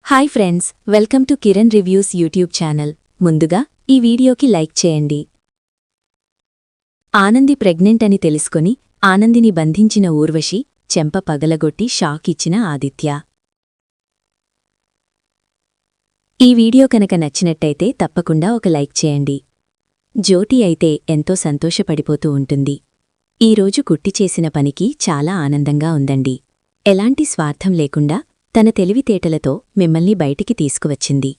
Hi friends, welcome to Kiran reviews YouTube channel. ముందుగా ఈ వీడియోకి లైక్ చేయండి. ఆనంది ప్రెగ్నెంట్ అని తెలుసుకొని ఆనందిని బంధించిన ఊర్వశి చెంప పగలగొట్టి షాక్ ఇచ్చిన ఆదిత్య. ఈ వీడియో కనుక నచ్చినట్టయితే తప్పకుండా ఒక లైక్ చేయండి. జ్యోతి అయితే ఎంతో సంతోషపడిపోతూ ఉంటుంది. ఈరోజు కుట్టి చేసిన పనికి చాలా ఆనందంగా ఉందండి. ఎలాంటి స్వార్థం లేకుండా తన తెలివితేటలతో మిమ్మల్ని బయటికి తీసుకువచ్చింది.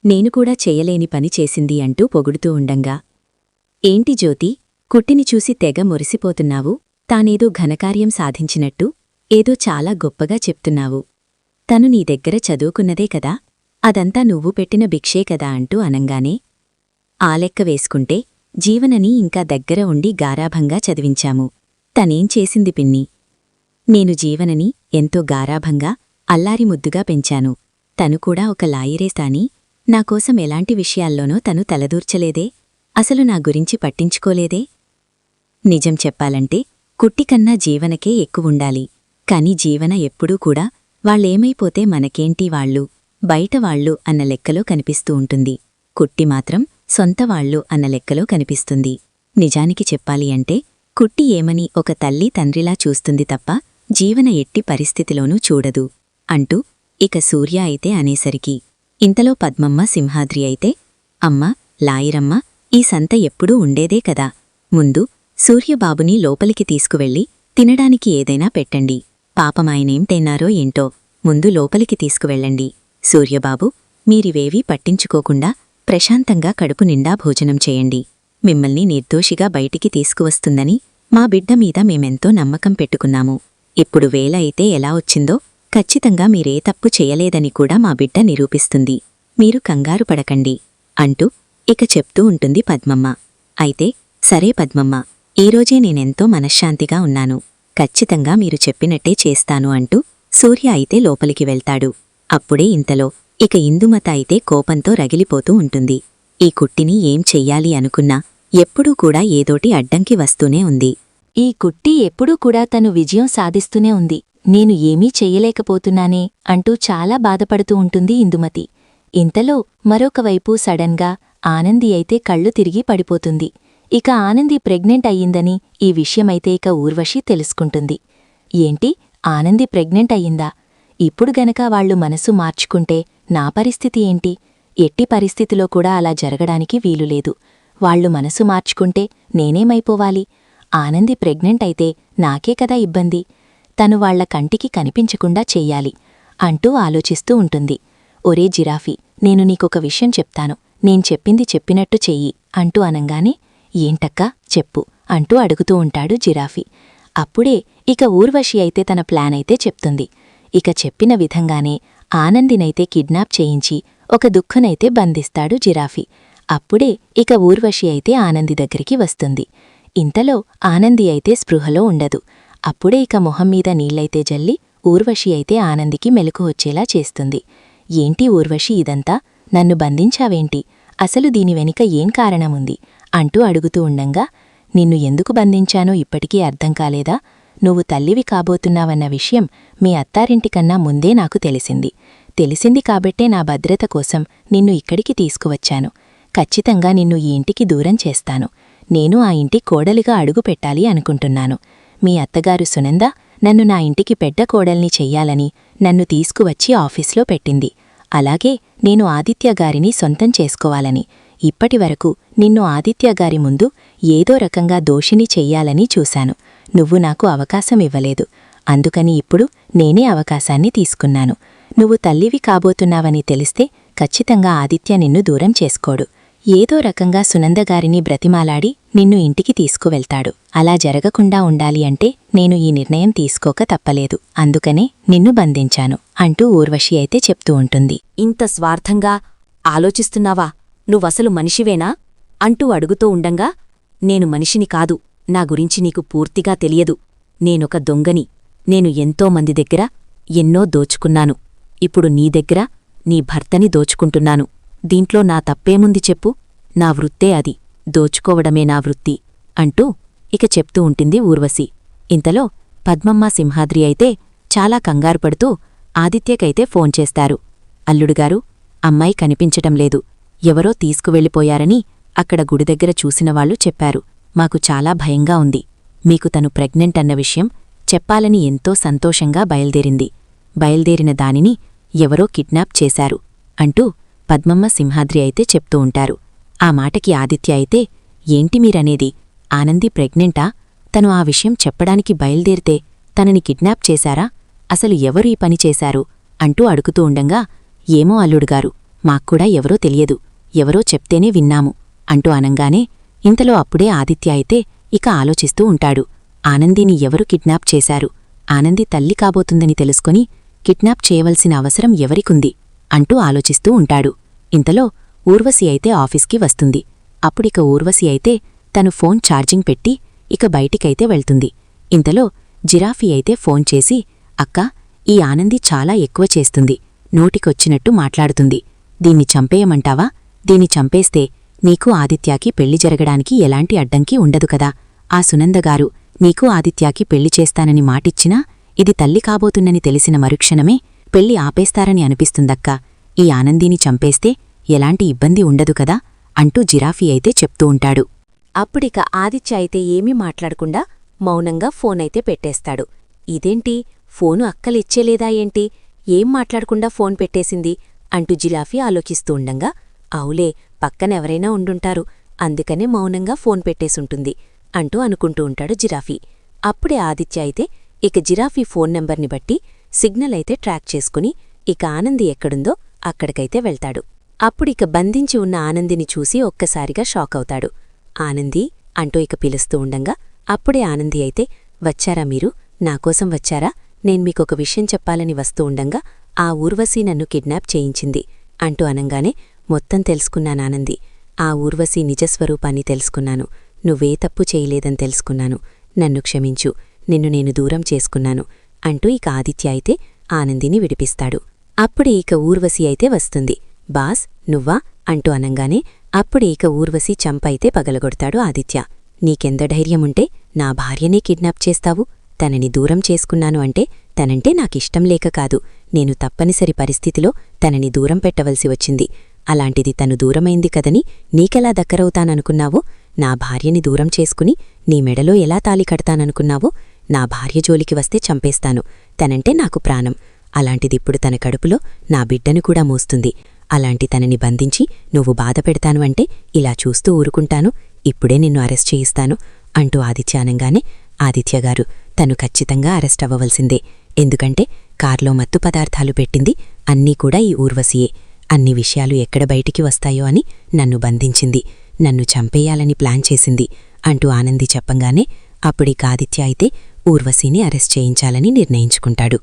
నేను కూడా చెయ్యలేని పని చేసింది అంటూ పొగుడుతూ ఉండంగా, ఏంటి జ్యోతి, కుట్టిని చూసి తెగ మురిసిపోతున్నావు? తానేదో ఘనకార్యం సాధించినట్టు ఏదో చాలా గొప్పగా చెప్తున్నావు. తను నీ దగ్గర చదువుకున్నదే కదా, అదంతా నువ్వు పెట్టిన భిక్షే కదా అంటూ అనంగానే, ఆ లెక్క వేసుకుంటే జీవనని ఇంకా దగ్గర ఉండి గారాభంగా చదివించాము. తనేం చేసింది పిన్ని? నేను జీవనని ఎంతో గారాభంగా అల్లారి ముద్దుగా పెంచాను. తను కూడా ఒక లాయరేసాని నాకోసం ఎలాంటి విషయాల్లోనో తను తలదూర్చలేదే, అసలు నా గురించి పట్టించుకోలేదే. నిజం చెప్పాలంటే కుట్టికన్నా జీవనకే ఎక్కువుండాలి. కాని జీవన ఎప్పుడూ కూడా వాళ్ళేమైపోతే మనకేంటి, వాళ్ళు బయటవాళ్లు అన్న లెక్కలో కనిపిస్తూ ఉంటుంది. కుట్టి మాత్రం సొంతవాళ్లు అన్న లెక్కలో కనిపిస్తుంది. నిజానికి చెప్పాలి అంటే కుట్టి ఏమని ఒక తల్లి తండ్రిలా చూస్తుంది తప్ప జీవన ఎట్టి పరిస్థితిలోనూ చూడదు అంటూ ఇక సూర్య అయితే అనేసరికి, ఇంతలో పద్మమ్మ సింహాద్రి అయితే, అమ్మ లాయిరమ్మ, ఈ సంత ఎప్పుడూ ఉండేదే కదా, ముందు సూర్యబాబుని లోపలికి తీసుకువెళ్ళి తినడానికి ఏదైనా పెట్టండి. పాపమాయనేం తిన్నారో ఏంటో, ముందు లోపలికి తీసుకువెళ్ళండి. సూర్యబాబు, మీరివేవీ పట్టించుకోకుండా ప్రశాంతంగా కడుపు నిండా భోజనం చేయండి. మిమ్మల్ని నిర్దోషిగా బయటికి తీసుకువస్తుందని మా బిడ్డ మీద మేమెంతో నమ్మకం పెట్టుకున్నాము. ఇప్పుడు వేళ అయితే ఎలా వచ్చిందో ఖచ్చితంగా మీరే తప్పు చేయలేదని కూడా మా బిడ్డ నిరూపిస్తుంది. మీరు కంగారు పడకండి అంటూ ఇక చెప్తూ ఉంటుంది పద్మమ్మ. అయితే సరే పద్మమ్మ, ఈరోజే నేనెంతో మనశ్శాంతిగా ఉన్నాను. ఖచ్చితంగా మీరు చెప్పినట్టే చేస్తాను అంటూ సూర్య అయితే లోపలికి వెళ్తాడు. అప్పుడే ఇంతలో ఇక ఇందుమత అయితే కోపంతో రగిలిపోతూ ఉంటుంది. ఈ కుట్టిని ఏం చెయ్యాలి అనుకున్నా ఎప్పుడూ కూడా ఏదోటి అడ్డంకి వస్తూనే ఉంది. ఈ కుట్టి ఎప్పుడూ కూడా తను విజయం సాధిస్తూనే ఉంది. నేను ఏమీ చెయ్యలేకపోతున్నానే అంటూ చాలా బాధపడుతూ ఉంటుంది ఇందుమతి. ఇంతలో మరొకవైపు సడన్గా ఆనంది అయితే కళ్ళు తిరిగి పడిపోతుంది. ఇక ఆనంది ప్రెగ్నెంట్ అయ్యిందని ఈ విషయమైతే ఇక ఊర్వశి తెలుసుకుంటుంది. ఏంటి, ఆనంది ప్రెగ్నెంట్ అయ్యిందా? ఇప్పుడు గనక వాళ్లు మనసు మార్చుకుంటే నా పరిస్థితి ఏంటి? ఎట్టి పరిస్థితిలో కూడా అలా జరగడానికి వీలులేదు. వాళ్లు మనసు మార్చుకుంటే నేనేమైపోవాలి? ఆనంది ప్రెగ్నెంట్ అయితే నాకే కదా ఇబ్బంది. తను వాళ్ల కంటికి కనిపించకుండా చెయ్యాలి అంటూ ఆలోచిస్తూ ఉంటుంది. ఒరే జిరాఫీ, నేను నీకొక విషయం చెప్తాను. నేను చెప్పింది చెప్పినట్టు చెయ్యి అంటూ అనంగానే, ఏంటక్కా చెప్పు అంటూ అడుగుతూ ఉంటాడు జిరాఫీ. అప్పుడే ఇక ఊర్వశి అయితే తన ప్లాన్ అయితే చెప్తుంది. ఇక చెప్పిన విధంగానే ఆనందినైతే కిడ్నాప్ చేయించి ఒక దుఃఖనైతే బంధిస్తాడు జిరాఫీ. అప్పుడే ఇక ఊర్వశి అయితే ఆనంది దగ్గరికి వస్తుంది. ఇంతలో ఆనంది అయితే స్పృహలో ఉండదు. అప్పుడే ఇక మొహం మీద నీళ్లైతే జల్లి ఊర్వశి అయితే ఆనందికి మెలకు వచ్చేలా చేస్తుంది. ఏంటి ఊర్వశి ఇదంతా? నన్ను బంధించావేంటి? అసలు దీని వెనుక ఏం కారణముంది అంటూ అడుగుతూ ఉండంగా, నిన్ను ఎందుకు బంధించానో ఇప్పటికీ అర్థం కాలేదా? నువ్వు తల్లివి కాబోతున్నావన్న విషయం మీ అత్తారింటికన్నా ముందే నాకు తెలిసింది కాబట్టే నా భద్రత కోసం నిన్ను ఇక్కడికి తీసుకువచ్చాను. ఖచ్చితంగా నిన్ను ఈ ఇంటికి దూరం చేస్తాను. నేను ఆ ఇంటి కోడలిగా అడుగుపెట్టాలి అనుకుంటున్నాను. మీ అత్తగారు సునంద నన్ను నా ఇంటికి పెద్ద కోడల్ని చెయ్యాలని నన్ను తీసుకువచ్చి ఆఫీస్లో పెట్టింది. అలాగే నేను ఆదిత్యగారిని సొంతం చేసుకోవాలని. ఇప్పటివరకు నిన్ను ఆదిత్యగారి ముందు ఏదో రకంగా దోషిని చెయ్యాలని చూశాను. నువ్వు నాకు అవకాశం ఇవ్వలేదు. అందుకని ఇప్పుడు నేనే అవకాశాన్ని తీసుకున్నాను. నువ్వు తల్లివి కాబోతున్నావని తెలిస్తే ఖచ్చితంగా ఆదిత్య నిన్ను దూరం చేసుకోడు. ఏదో రకంగా సునందగారిని బ్రతిమాలాడి నిన్ను ఇంటికి తీసుకువెళ్తాడు. అలా జరగకుండా ఉండాలి అంటే నేను ఈ నిర్ణయం తీసుకోక తప్పలేదు. అందుకనే నిన్ను బంధించాను అంటూ ఊర్వశి అయితే చెప్తూ ఉంటుంది. ఇంత స్వార్థంగా ఆలోచిస్తున్నావా? నువ్వసలు మనిషివేనా అంటూ అడుగుతూ ఉండంగా, నేను మనిషిని కాదు. నా గురించి నీకు పూర్తిగా తెలియదు. నేనొక దొంగని. నేను ఎంతోమంది దగ్గర ఎన్నో దోచుకున్నాను. ఇప్పుడు నీ దగ్గర నీ భర్తని దోచుకుంటున్నాను. దీంట్లో నా తప్పేముంది చెప్పు? నా వృత్తే అది. దోచుకోవడమే నా వృత్తి అంటూ ఇక చెప్తూ ఉంటుంది ఊర్వశి. ఇంతలో పద్మమ్మ సింహాద్రి అయితే చాలా కంగారుపడుతూ ఆదిత్యకైతే ఫోన్ చేస్తారు. అల్లుడుగారు, అమ్మాయి కనిపించటం లేదు, ఎవరో తీసుకువెళ్ళిపోయారని అక్కడ గుడి దగ్గర చూసినవాళ్లు చెప్పారు. మాకు చాలా భయంగా ఉంది. మీకు తను ప్రెగ్నెంట్ అన్న విషయం చెప్పాలని ఎంతో సంతోషంగా బయల్దేరిన దానిని ఎవరో కిడ్నాప్ చేశారు అంటూ పద్మమ్మ సింహాద్రి అయితే చెప్తూ ఉంటారు. ఆ మాటకి ఆదిత్య అయితే, ఏంటి మీరనేది? ఆనంది ప్రెగ్నెంటా? తను ఆ విషయం చెప్పడానికి బయల్దేరితే తనని కిడ్నాప్ చేశారా? అసలు ఎవరు ఈ పని చేశారు అంటూ అడుగుతూ ఉండంగా, ఏమో అల్లుడుగారు, మాక్కూడా ఎవరో తెలియదు, ఎవరో చెప్తేనే విన్నాము అంటూ అనంగానే ఇంతలో అప్పుడే ఆదిత్య అయితే ఇక ఆలోచిస్తూ ఉంటాడు. ఆనందిని ఎవరు కిడ్నాప్ చేశారు? ఆనంది తల్లి కాబోతుందని తెలుసుకొని కిడ్నాప్ చేయవలసిన అవసరం ఎవరికుంది అంటూ ఆలోచిస్తూ ఉంటాడు. ఇంతలో ఊర్వశి అయితే ఆఫీస్కి వస్తుంది. అప్పుడిక ఊర్వశి అయితే తను ఫోన్ ఛార్జింగ్ పెట్టి ఇక బయటికైతే వెళ్తుంది. ఇంతలో జిరాఫీ అయితే ఫోన్ చేసి, అక్కా, ఈ ఆనంది చాలా ఎక్కువ చేస్తుంది, నోటికొచ్చినట్టు మాట్లాడుతుంది. దీన్ని చంపేయమంటావా? దీన్ని చంపేస్తే నీకు ఆదిత్యాకి పెళ్లి జరగడానికి ఎలాంటి అడ్డంకి ఉండదు కదా. ఆ సునందగారు నీకు ఆదిత్యాకి పెళ్లి చేస్తానని మాటిచ్చినా ఇది తల్లి కాబోతున్నని తెలిసిన మరుక్షణమే పెళ్లి ఆపేస్తారని అనిపిస్తుందక్కా. ఈ ఆనందిని చంపేస్తే ఎలాంటి ఇబ్బంది ఉండదు కదా అంటూ జిరాఫీ అయితే చెప్తూ ఉంటాడు. అప్పుడిక ఆదిత్య అయితే ఏమీ మాట్లాడకుండా మౌనంగా ఫోనైతే పెట్టేస్తాడు. ఇదేంటి, ఫోను అక్కలిచ్చేలేదా ఏంటి? ఏం మాట్లాడకుండా ఫోన్ పెట్టేసింది అంటూ జిరాఫీ ఆలోచిస్తూ ఉండంగా, అవులే, పక్కనెవరైనా ఉండుంటారు, అందుకనే మౌనంగా ఫోన్ పెట్టేసుంటుంది అంటూ అనుకుంటూ ఉంటాడు జిరాఫీ. అప్పుడే ఆదిత్య అయితే ఇక జిరాఫీ ఫోన్ నెంబర్ని బట్టి సిగ్నల్ అయితే ట్రాక్ చేసుకుని ఇక ఆనంది ఎక్కడుందో అక్కడికైతే వెళ్తాడు. అప్పుడిక బంధించి ఉన్న ఆనందిని చూసి ఒక్కసారిగా షాక్ అవుతాడు. ఆనందీ అంటూ ఇక పిలుస్తూ ఉండంగా అప్పుడే ఆనంది అయితే, వచ్చారా మీరు? నాకోసం వచ్చారా? నేను మీకొక విషయం చెప్పాలని వస్తూ ఉండంగా ఆ ఊర్వశి నన్ను కిడ్నాప్ చేయించింది అంటూ అనంగానే, మొత్తం తెలుసుకున్నానానంది. ఆ ఊర్వశి నిజస్వరూపాన్ని తెలుసుకున్నాను. నువ్వే తప్పు చేయలేదని తెలుసుకున్నాను. నన్ను క్షమించు, నిన్ను నేను దూరం చేసుకున్నాను అంటూ ఇక ఆదిత్య అయితే ఆనందిని విడిపిస్తాడు. అప్పుడే ఇక ఊర్వశి అయితే వస్తుంది. బాస్, నువ్వా అంటూ అనంగానే అప్పుడే ఇక ఊర్వశి చంపైతే పగలగొడతాడు ఆదిత్య. నీకెంత ధైర్యముంటే నా భార్యనే కిడ్నాప్ చేస్తావు? తనని దూరం చేసుకున్నాను అంటే తనంటే నాకిష్టం లేక కాదు, నేను తప్పనిసరి పరిస్థితిలో తనని దూరం పెట్టవలసి వచ్చింది. అలాంటిది తను దూరమైంది కదని నీకెలా దగ్గరవుతాననుకున్నావో? నా భార్యని దూరం చేసుకుని నీ మెడలో ఎలా తాళి కడతాననుకున్నావో? నా భార్య జోలికి వస్తే చంపేస్తాను. తనంటే నాకు ప్రాణం. అలాంటిదిప్పుడు తన కడుపులో నా బిడ్డను కూడా మోస్తుంది. అలాంటి తనని బంధించి నువ్వు బాధపెడతాను అంటే ఇలా చూస్తూ ఊరుకుంటాను? ఇప్పుడే నిన్ను అరెస్ట్ చేయిస్తాను అంటూ ఆదిత్య అనంగానే, ఆదిత్యగారు, తను ఖచ్చితంగా అరెస్ట్ అవ్వవలసిందే. ఎందుకంటే కార్లో మత్తు పదార్థాలు పెట్టింది అన్నీ కూడా ఈ ఊర్వశియే. అన్ని విషయాలు ఎక్కడ బయటికి వస్తాయో అని నన్ను బంధించింది, నన్ను చంపేయాలని ప్లాన్ చేసింది అంటూ ఆనంది చెప్పంగానే అప్పుడిక ఆదిత్య అయితే ఊర్వశిని అరెస్ట్ చేయించాలని నిర్ణయించుకుంటాడు.